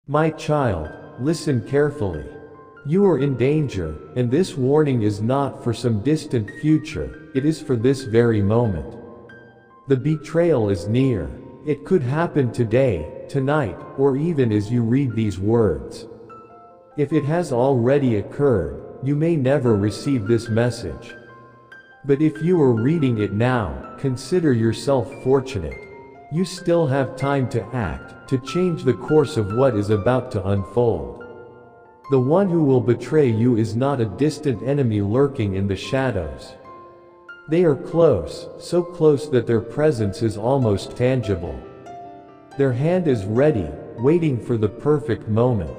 My child, listen carefully. You are in danger, and this warning is not for some distant future, it is for this very moment. The betrayal is near. It could happen today, tonight, or even as you read these words. If it has already occurred, you may never receive this message. But if you are reading it now, consider yourself fortunate. You still have time to act, to change the course of what is about to unfold. The one who will betray you is not a distant enemy lurking in the shadows. They are close, so close that their presence is almost tangible. Their hand is ready, waiting for the perfect moment.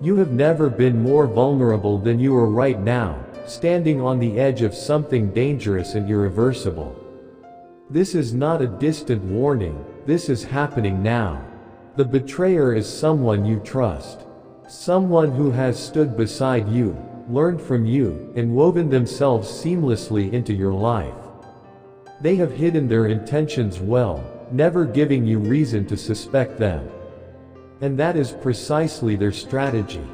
You have never been more vulnerable than you are right now, standing on the edge of something dangerous and irreversible. This is not a distant warning, this is happening now. The betrayer is someone you trust. Someone who has stood beside you, learned from you, and woven themselves seamlessly into your life. They have hidden their intentions well, never giving you reason to suspect them. And that is precisely their strategy.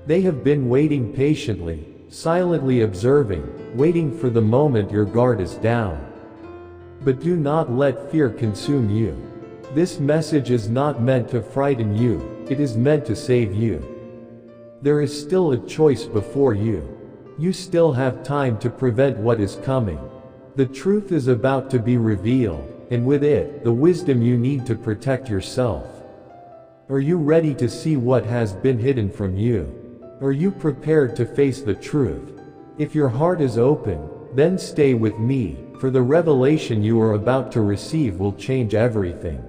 They have been waiting patiently, silently observing, waiting for the moment your guard is down. But do not let fear consume you. This message is not meant to frighten you, it is meant to save you. There is still a choice before you. You still have time to prevent what is coming. The truth is about to be revealed, and with it, the wisdom you need to protect yourself. Are you ready to see what has been hidden from you? Are you prepared to face the truth? If your heart is open, then stay with me, for the revelation you are about to receive will change everything.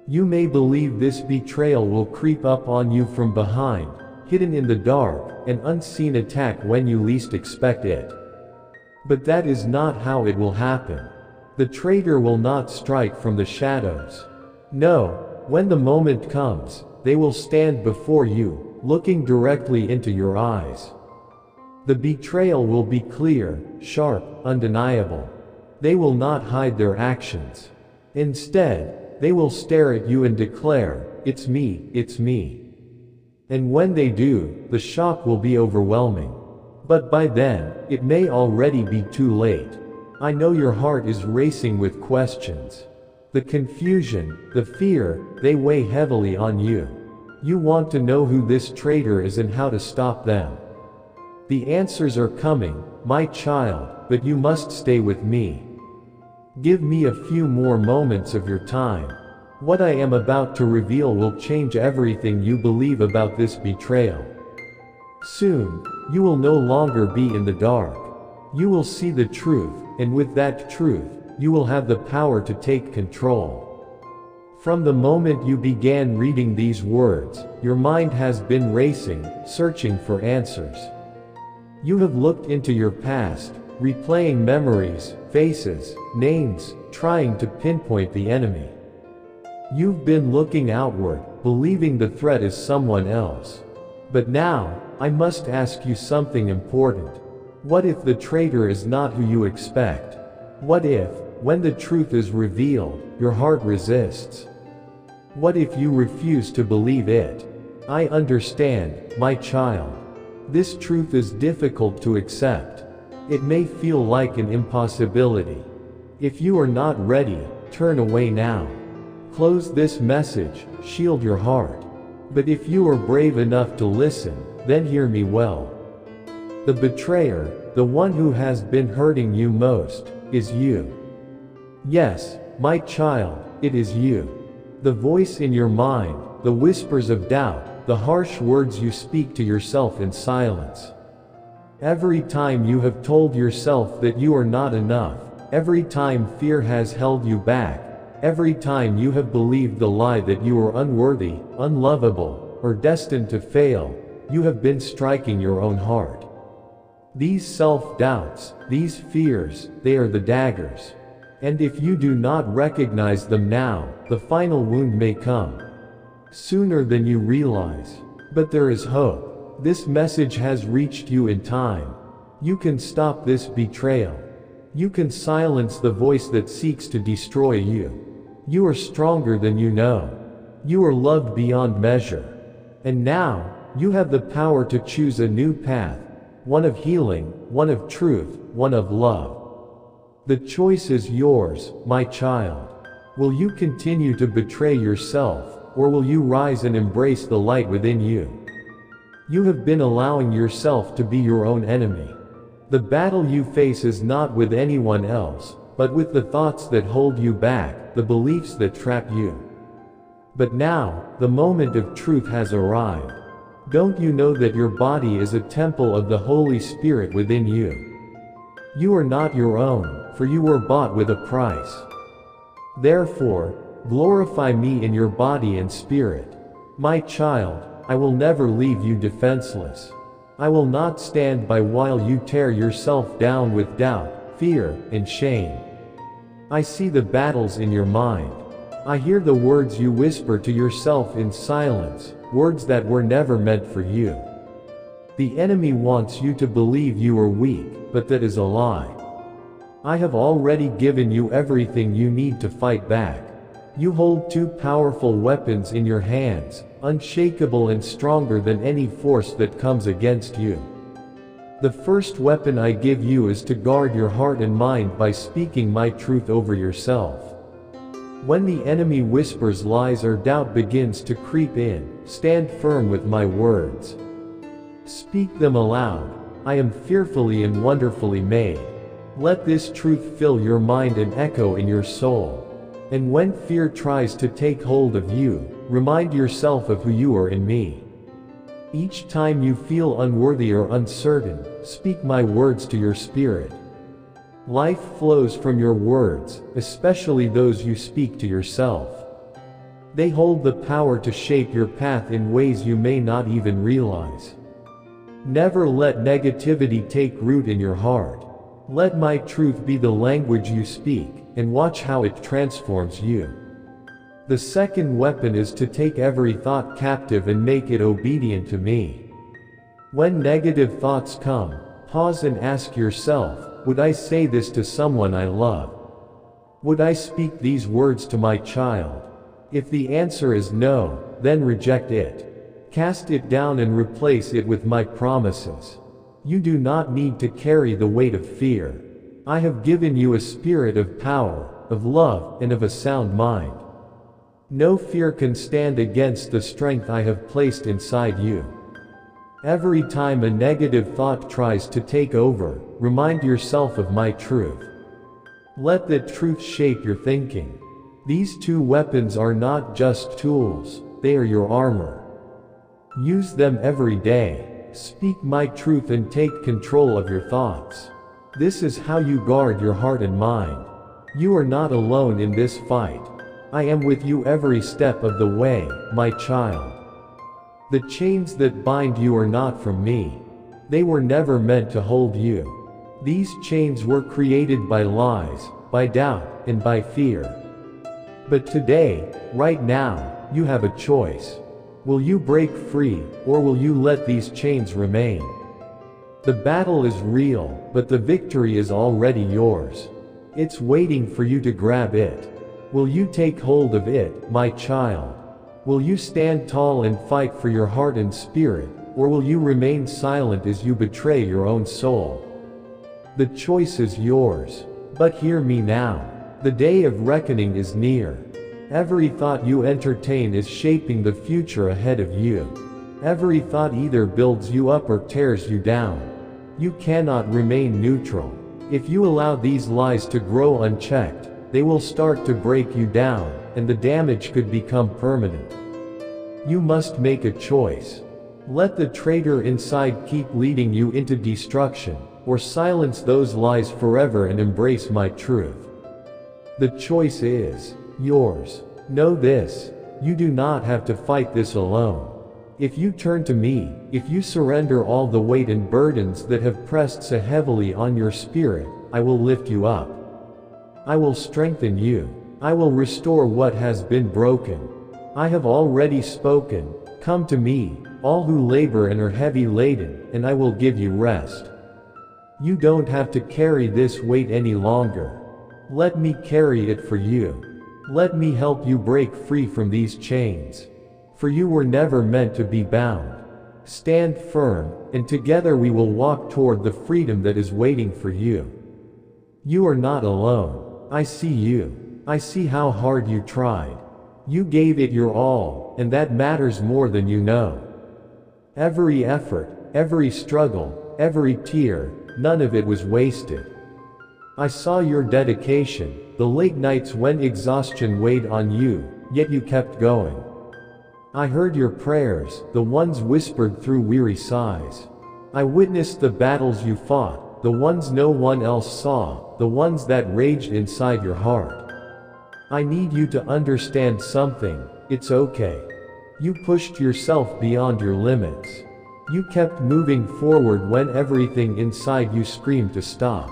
You may believe this betrayal will creep up on you from behind, hidden in the dark, an unseen attack when you least expect it. But that is not how it will happen. The traitor will not strike from the shadows. No, when the moment comes, they will stand before you, looking directly into your eyes. The betrayal will be clear, sharp, undeniable. They will not hide their actions. Instead, they will stare at you and declare, "It's me, it's me." And when they do, the shock will be overwhelming. But by then, it may already be too late. I know your heart is racing with questions. The confusion, the fear, they weigh heavily on you. You want to know who this traitor is and how to stop them. The answers are coming, my child, but you must stay with me. Give me a few more moments of your time. What I am about to reveal will change everything you believe about this betrayal. Soon, you will no longer be in the dark. You will see the truth, and with that truth, you will have the power to take control. From the moment you began reading these words, your mind has been racing, searching for answers. You have looked into your past, replaying memories, faces, names, trying to pinpoint the enemy. You've been looking outward, believing the threat is someone else. But now, I must ask you something important. What if the traitor is not who you expect? What if, when the truth is revealed, your heart resists? What if you refuse to believe it? I understand, my child. This truth is difficult to accept. It may feel like an impossibility. If you are not ready, turn away now. Close this message, shield your heart. But if you are brave enough to listen, then hear me well. The betrayer, the one who has been hurting you most, is you. Yes, my child, it is you. The voice in your mind, the whispers of doubt, the harsh words you speak to yourself in silence. Every time you have told yourself that you are not enough, every time fear has held you back, every time you have believed the lie that you are unworthy, unlovable, or destined to fail, you have been striking your own heart. These self-doubts, these fears, they are the daggers. And if you do not recognize them now, the final wound may come. Sooner than you realize. But there is hope. This message has reached you in time. You can stop this betrayal. You can silence the voice that seeks to destroy you. You are stronger than you know. You are loved beyond measure. And now, you have the power to choose a new path, one of healing, one of truth, one of love. The choice is yours, my child. Will you continue to betray yourself, or will you rise and embrace the light within you? You have been allowing yourself to be your own enemy. The battle you face is not with anyone else, but with the thoughts that hold you back, the beliefs that trap you. But now, the moment of truth has arrived. Don't you know that your body is a temple of the Holy Spirit within you? You are not your own, for you were bought with a price. Therefore, glorify me in your body and spirit. My child, I will never leave you defenseless. I will not stand by while you tear yourself down with doubt, fear, and shame. I see the battles in your mind. I hear the words you whisper to yourself in silence, words that were never meant for you. The enemy wants you to believe you are weak, but that is a lie. I have already given you everything you need to fight back. You hold two powerful weapons in your hands, unshakable and stronger than any force that comes against you. The first weapon I give you is to guard your heart and mind by speaking my truth over yourself. When the enemy whispers lies or doubt begins to creep in, stand firm with my words. Speak them aloud. I am fearfully and wonderfully made. Let this truth fill your mind and echo in your soul. And when fear tries to take hold of you, remind yourself of who you are in me. Each time you feel unworthy or uncertain, speak my words to your spirit. Life flows from your words, especially those you speak to yourself. They hold the power to shape your path in ways you may not even realize. Never let negativity take root in your heart. Let my truth be the language you speak, and watch how it transforms you. The second weapon is to take every thought captive and make it obedient to me. When negative thoughts come, pause and ask yourself, would I say this to someone I love? Would I speak these words to my child? If the answer is no, then reject it. Cast it down and replace it with my promises. You do not need to carry the weight of fear. I have given you a spirit of power, of love, and of a sound mind. No fear can stand against the strength I have placed inside you. Every time a negative thought tries to take over, remind yourself of my truth. Let that truth shape your thinking. These two weapons are not just tools, they are your armor. Use them every day. Speak my truth and take control of your thoughts. This is how you guard your heart and mind. You are not alone in this fight. I am with you every step of the way, my child. The chains that bind you are not from me. They were never meant to hold you. These chains were created by lies, by doubt, and by fear. But today, right now, you have a choice. Will you break free, or will you let these chains remain? The battle is real, but the victory is already yours. It's waiting for you to grab it. Will you take hold of it, my child? Will you stand tall and fight for your heart and spirit, or will you remain silent as you betray your own soul? The choice is yours. But hear me now. The day of reckoning is near. Every thought you entertain is shaping the future ahead of you. Every thought either builds you up or tears you down. You cannot remain neutral. If you allow these lies to grow unchecked, they will start to break you down, and the damage could become permanent. You must make a choice. Let the traitor inside keep leading you into destruction, or silence those lies forever and embrace my truth. The choice is yours. Know this, you do not have to fight this alone. If you turn to me, if you surrender all the weight and burdens that have pressed so heavily on your spirit, I will lift you up. I will strengthen you. I will restore what has been broken. I have already spoken. Come to me, all who labor and are heavy laden, and I will give you rest. You don't have to carry this weight any longer. Let me carry it for you. Let me help you break free from these chains. for you were never meant to be bound. Stand firm, and together we will walk toward the freedom that is waiting for you. You are not alone. I see you. I see how hard you tried. You gave it your all, and that matters more than you know. Every effort, every struggle, every tear, none of it was wasted. I saw your dedication, the late nights when exhaustion weighed on you, yet you kept going. I heard your prayers, the ones whispered through weary sighs. I witnessed the battles you fought, the ones no one else saw, the ones that raged inside your heart. I need you to understand something. It's okay. You pushed yourself beyond your limits. You kept moving forward when everything inside you screamed to stop.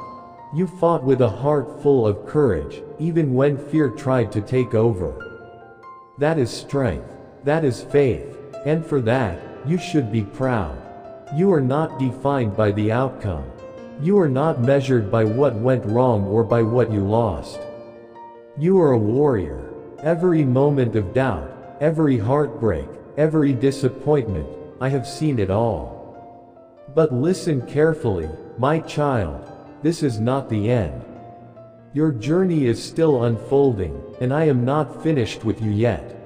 You fought with a heart full of courage, even when fear tried to take over. That is strength. That is faith. And for that, you should be proud. You are not defined by the outcome. You are not measured by what went wrong or by what you lost. You are a warrior. Every moment of doubt, every heartbreak, every disappointment, I have seen it all. But listen carefully, my child. This is not the end. Your journey is still unfolding, and I am not finished with you yet.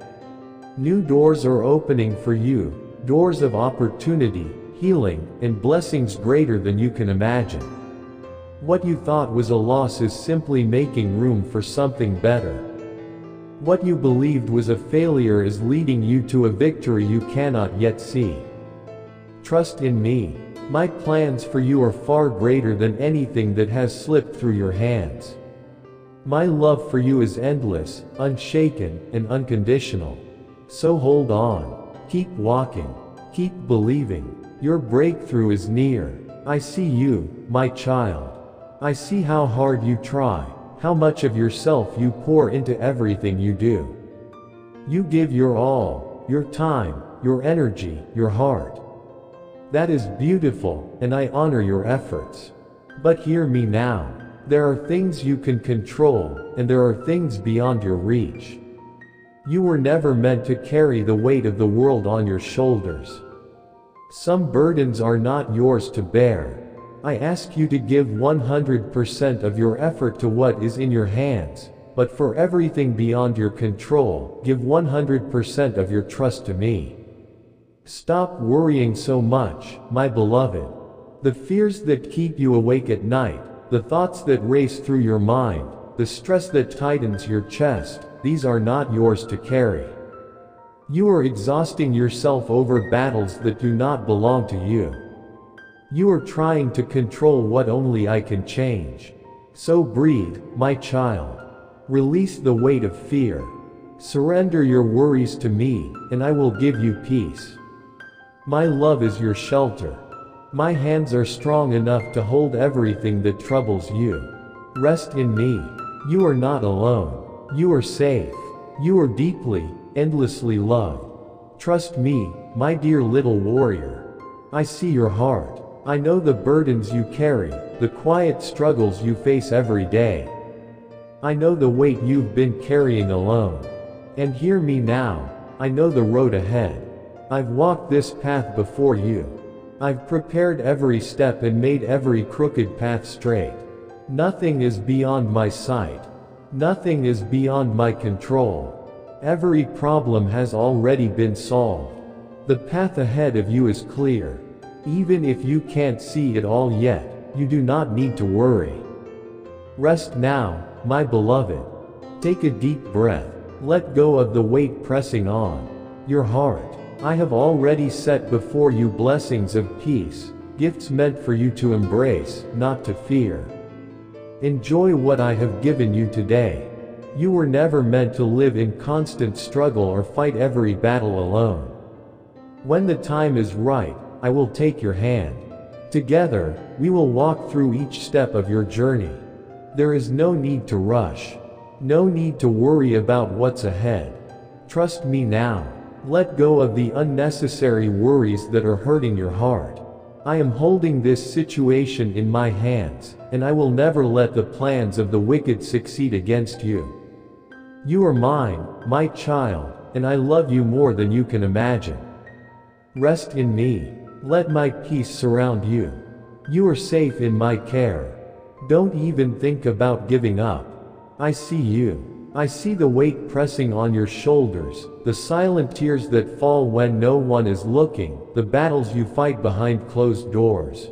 New doors are opening for you, doors of opportunity, healing, and blessings greater than you can imagine. What you thought was a loss is simply making room for something better. What you believed was a failure is leading you to a victory you cannot yet see. Trust in me. My plans for you are far greater than anything that has slipped through your hands. My love for you is endless, unshaken, and unconditional. So hold on. Keep walking. Keep believing. Your breakthrough is near. I see you, my child. I see how hard you try, how much of yourself you pour into everything you do. You give your all, your time, your energy, your heart. That is beautiful, and I honor your efforts. But hear me now. There are things you can control, and there are things beyond your reach. You were never meant to carry the weight of the world on your shoulders. Some burdens are not yours to bear. I ask you to give 100% of your effort to what is in your hands, but for everything beyond your control, give 100% of your trust to me. Stop worrying so much, my beloved. The fears that keep you awake at night, the thoughts that race through your mind, the stress that tightens your chest, these are not yours to carry. You are exhausting yourself over battles that do not belong to you. You are trying to control what only I can change. So breathe, my child. Release the weight of fear. Surrender your worries to me, and I will give you peace. My love is your shelter. My hands are strong enough to hold everything that troubles you. Rest in me. You are not alone. You are safe. You are deeply, endlessly loved. Trust me, my dear little warrior. I see your heart. I know the burdens you carry, the quiet struggles you face every day. I know the weight you've been carrying alone. And hear me now, I know the road ahead. I've walked this path before you. I've prepared every step and made every crooked path straight. Nothing is beyond my sight. Nothing is beyond my control. Every problem has already been solved. The path ahead of you is clear. Even if you can't see it all yet, you do not need to worry. Rest now, my beloved. Take a deep breath. Let go of the weight pressing on your heart. I have already set before you blessings of peace, gifts meant for you to embrace, not to fear. Enjoy what I have given you today. You were never meant to live in constant struggle or fight every battle alone. When the time is right, I will take your hand. Together, we will walk through each step of your journey. There is no need to rush. No need to worry about what's ahead. Trust me now. Let go of the unnecessary worries that are hurting your heart. I am holding this situation in my hands, and I will never let the plans of the wicked succeed against you. You are mine, my child, and I love you more than you can imagine. Rest in me. Let my peace surround you. You are safe in my care. Don't even think about giving up. I see you. I see the weight pressing on your shoulders, the silent tears that fall when no one is looking, the battles you fight behind closed doors.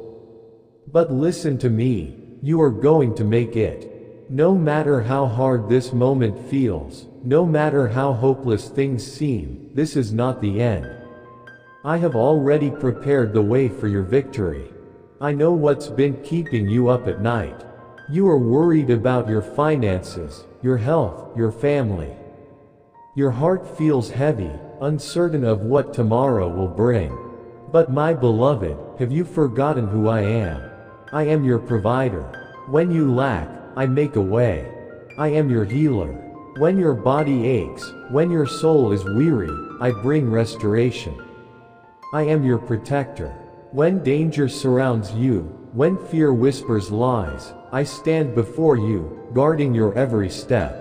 But listen to me, you are going to make it. No matter how hard this moment feels, no matter how hopeless things seem, this is not the end. I have already prepared the way for your victory. I know what's been keeping you up at night. You are worried about your finances, your health, your family. Your heart feels heavy, uncertain of what tomorrow will bring. But my beloved, have you forgotten who I am? I am your provider. When you lack, I make a way. I am your healer. When your body aches, when your soul is weary, I bring restoration. I am your protector. When danger surrounds you, when fear whispers lies, I stand before you, guarding your every step.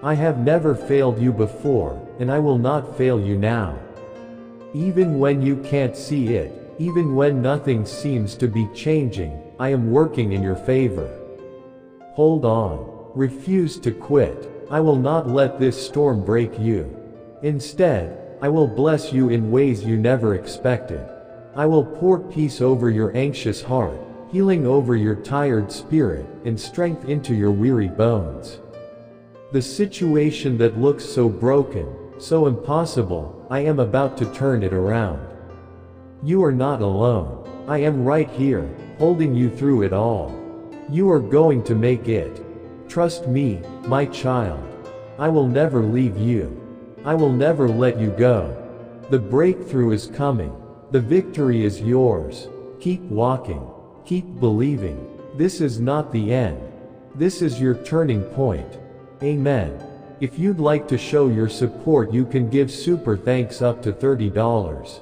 I have never failed you before, and I will not fail you now. Even when you can't see it, even when nothing seems to be changing, I am working in your favor. Hold on. Refuse to quit. I will not let this storm break you. Instead, I will bless you in ways you never expected. I will pour peace over your anxious heart, healing over your tired spirit, and strength into your weary bones. The situation that looks so broken, so impossible, I am about to turn it around. You are not alone. I am right here, holding you through it all. You are going to make it. Trust me, my child. I will never leave you. I will never let you go. The breakthrough is coming. The victory is yours. Keep walking. Keep believing. This is not the end. This is your turning point. Amen. If you'd like to show your support, you can give super thanks up to $30.